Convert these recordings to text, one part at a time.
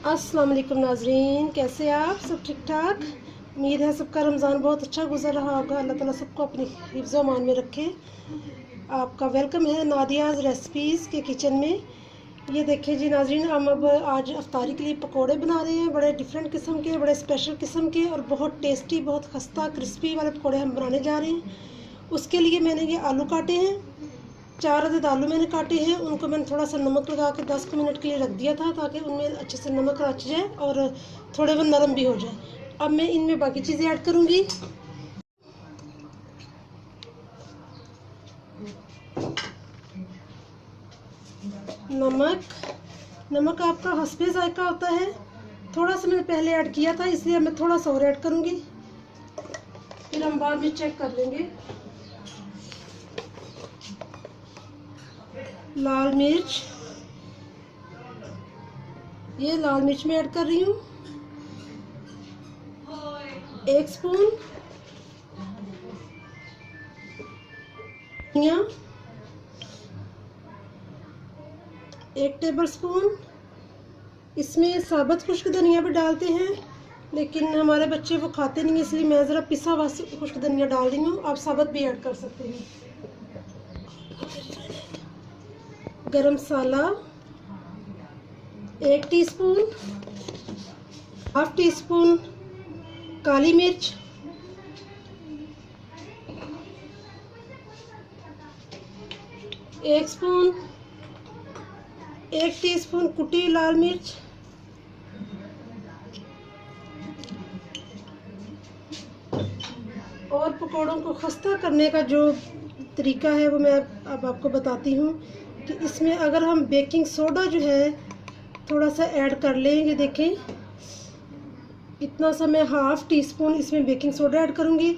अस्सलाम वालेकुम नाजरीन, कैसे आप सब? ठीक ठाक। उम्मीद है सबका रमज़ान बहुत अच्छा गुजर रहा होगा। अल्लाह ताला सबको अपनी हिफ्ज़ व अमान में रखे। आपका वेलकम है नादियाज़ रेसिपीज़ के किचन में। ये देखिए जी नाजरीन, हम अब आज अफ्तारी के लिए पकोड़े बना रहे हैं। बड़े डिफरेंट किस्म के, बड़े स्पेशल किस्म के और बहुत टेस्टी, बहुत खस्ता क्रिस्पी वाले पकोड़े हम बनाने जा रहे हैं। उसके लिए मैंने ये आलू काटे हैं, 4 अदद आलू मैंने काटे हैं। उनको मैंने थोड़ा सा नमक लगा के 10 मिनट के लिए रख दिया था ताकि उनमें अच्छे से नमक रच जाए और थोड़े वो नरम भी हो जाए। अब मैं इनमें बाकी चीज़ें ऐड करूँगी। नमक आपका हस्बे जायका होता है। थोड़ा सा मैंने पहले ऐड किया था, इसलिए मैं थोड़ा सा और ऐड करूँगी, फिर हम बाद में चेक कर लेंगे। लाल मिर्च, ये लाल मिर्च मैं ऐड कर रही हूँ 1 स्पून। धनिया 1 टेबल स्पून। इसमें साबुत खुश्क धनिया भी डालते हैं, लेकिन हमारे बच्चे वो खाते नहीं, इसलिए मैं ज़रा पिसा हुआ खुश्क धनिया डाल रही हूँ। आप साबुत भी ऐड कर सकते हैं। गरम मसाला 1 टीस्पून। हाफ टी स्पून काली मिर्च, 1 स्पून। 1 टीस्पून कुटी लाल मिर्च, और पकौड़ों को खस्ता करने का जो तरीका है वो मैं अब आपको बताती हूँ कि इसमें अगर हम बेकिंग सोडा जो है थोड़ा सा ऐड कर लेंगे। देखें, इतना सा मैं हाफ टी स्पून इसमें बेकिंग सोडा ऐड करूँगी।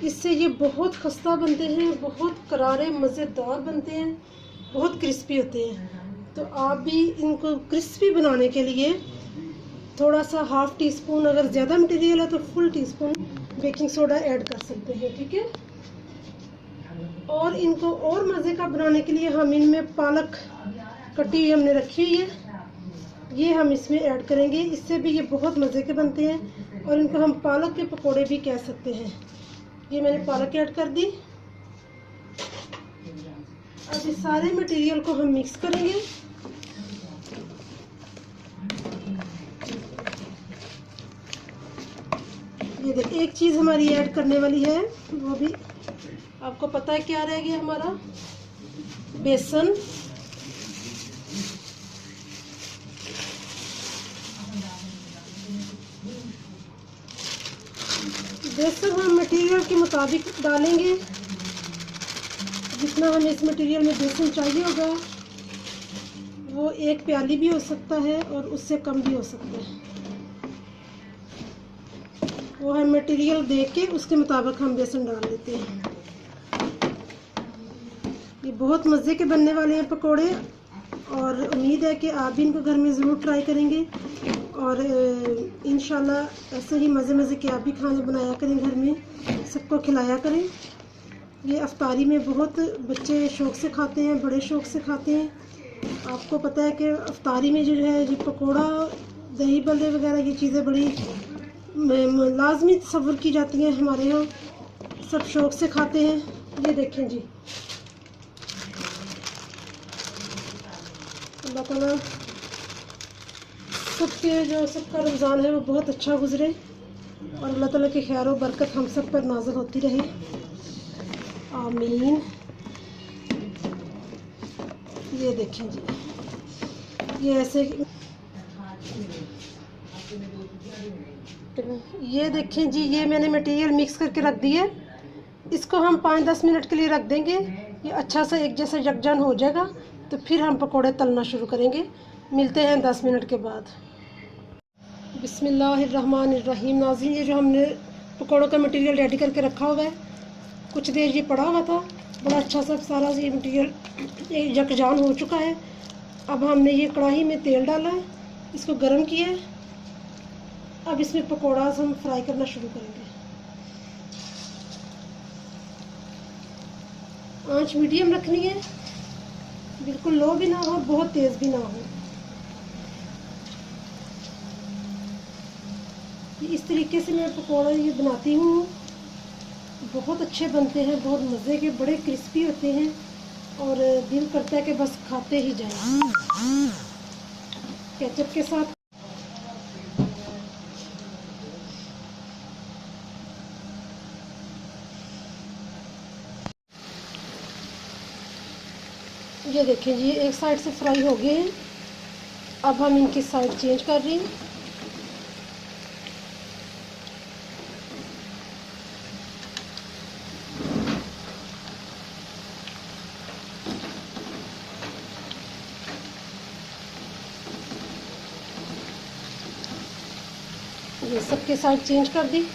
इससे ये बहुत खस्ता बनते हैं, बहुत करारे मज़ेदार बनते हैं, बहुत क्रिस्पी होते हैं। तो आप भी इनको क्रिस्पी बनाने के लिए थोड़ा सा हाफ टी स्पून, अगर ज़्यादा मटेरियल है तो full tea spoon baking soda add कर सकते हैं, ठीक है। और इनको और मज़े का बनाने के लिए हम इनमें पालक कटी हुई हमने रखी हुई है, ये हम इसमें ऐड करेंगे। इससे भी ये बहुत मज़े के बनते हैं और इनको हम पालक के पकोड़े भी कह सकते हैं। ये मैंने पालक ऐड कर दी। अब इस सारे मटेरियल को हम मिक्स करेंगे। ये देखिए, एक चीज़ हमारी ऐड करने वाली है, वो भी आपको पता है क्या रह गया हमारा, बेसन। बेसन हम मटेरियल के मुताबिक डालेंगे, जितना हमें इस मटेरियल में बेसन चाहिए होगा। वो 1 प्याली भी हो सकता है और उससे कम भी हो सकता है। वो हम मटेरियल देख के उसके मुताबिक हम बेसन डाल देते हैं। ये बहुत मज़े के बनने वाले हैं पकोड़े, और उम्मीद है कि आप भी इनको घर में ज़रूर ट्राई करेंगे और इंशाल्लाह ऐसे ही मज़े के आप भी खाने बनाया करें, घर में सबको खिलाया करें। ये अफ्तारी में बहुत बच्चे शौक़ से खाते हैं, बड़े शौक़ से खाते हैं। आपको पता है कि अफ्तारी में जो है ये पकोड़ा, दही बल्ले वगैरह ये चीज़ें बड़ी लाजमी तस्वुर की जाती हैं हमारे यहाँ, सब शौक़ से खाते हैं। ये देखें जी, अल्लाह ताला सबका रमज़ान है वो बहुत अच्छा गुजरे और अल्लाह ताला की खैर व बरकत हम सब पर नाज़िल होती रहे, आमीन। ये देखें जी, ये ऐसे, ये देखें जी, ये मैंने मटेरियल मिक्स करके रख दिया। इसको हम 5-10 मिनट के लिए रख देंगे। ये अच्छा सा एक जैसा यकजान हो जाएगा तो फिर हम पकोड़े तलना शुरू करेंगे। मिलते हैं 10 मिनट के बाद। बिस्मिल्लाहिर्रहमानिर्रहीम। नाज़रीन, ये जो हमने पकोड़ों का मटेरियल रेडी करके रखा हुआ है, कुछ देर ये पड़ा हुआ था, बड़ा अच्छा सा सारा ये मटेरियल यकजान हो चुका है। अब हमने ये कढ़ाई में तेल डाला है, इसको गर्म किया है। अब इसमें पकोड़ा हम फ्राई करना शुरू करेंगे। आंच मीडियम रखनी है, बिल्कुल लो भी ना हो, बहुत तेज़ भी ना हो। इस तरीके से मैं पकौड़ा ये बनाती हूँ। बहुत अच्छे बनते हैं, बहुत मज़े के, बड़े क्रिस्पी होते हैं और दिल करता है कि बस खाते ही जाएं केचप के साथ। ये देखें जी, एक साइड से फ्राई हो गए हैं। अब हम इनकी साइड चेंज कर रही हैं। ये सबके साइड चेंज कर दी।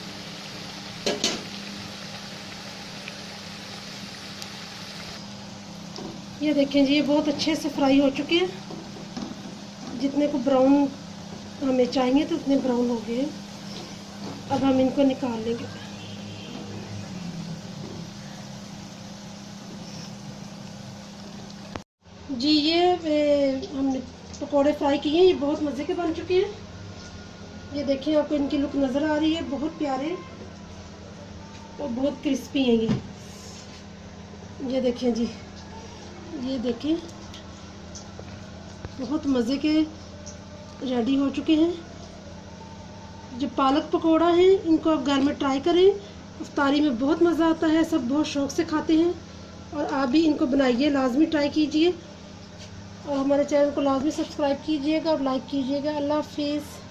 ये देखें जी, ये बहुत अच्छे से फ्राई हो चुके हैं। जितने को ब्राउन हमें चाहिए तो उतने ब्राउन हो गए। अब हम इनको निकाल लेंगे। जी ये हमने पकोड़े फ्राई किए हैं, ये बहुत मज़े के बन चुके हैं। ये देखें, आपको इनकी लुक नज़र आ रही है, बहुत प्यारे और बहुत क्रिस्पी हैं ये देखें जी, ये देखें बहुत मज़े के रेडी हो चुके हैं। जो पालक पकोड़ा है, इनको आप घर में ट्राई करें। इफ्तारी में बहुत मज़ा आता है, सब बहुत शौक़ से खाते हैं और आप भी इनको बनाइए, लाजमी ट्राई कीजिए और हमारे चैनल को लाजमी सब्सक्राइब कीजिएगा और लाइक कीजिएगा। अल्लाह हाफिज़।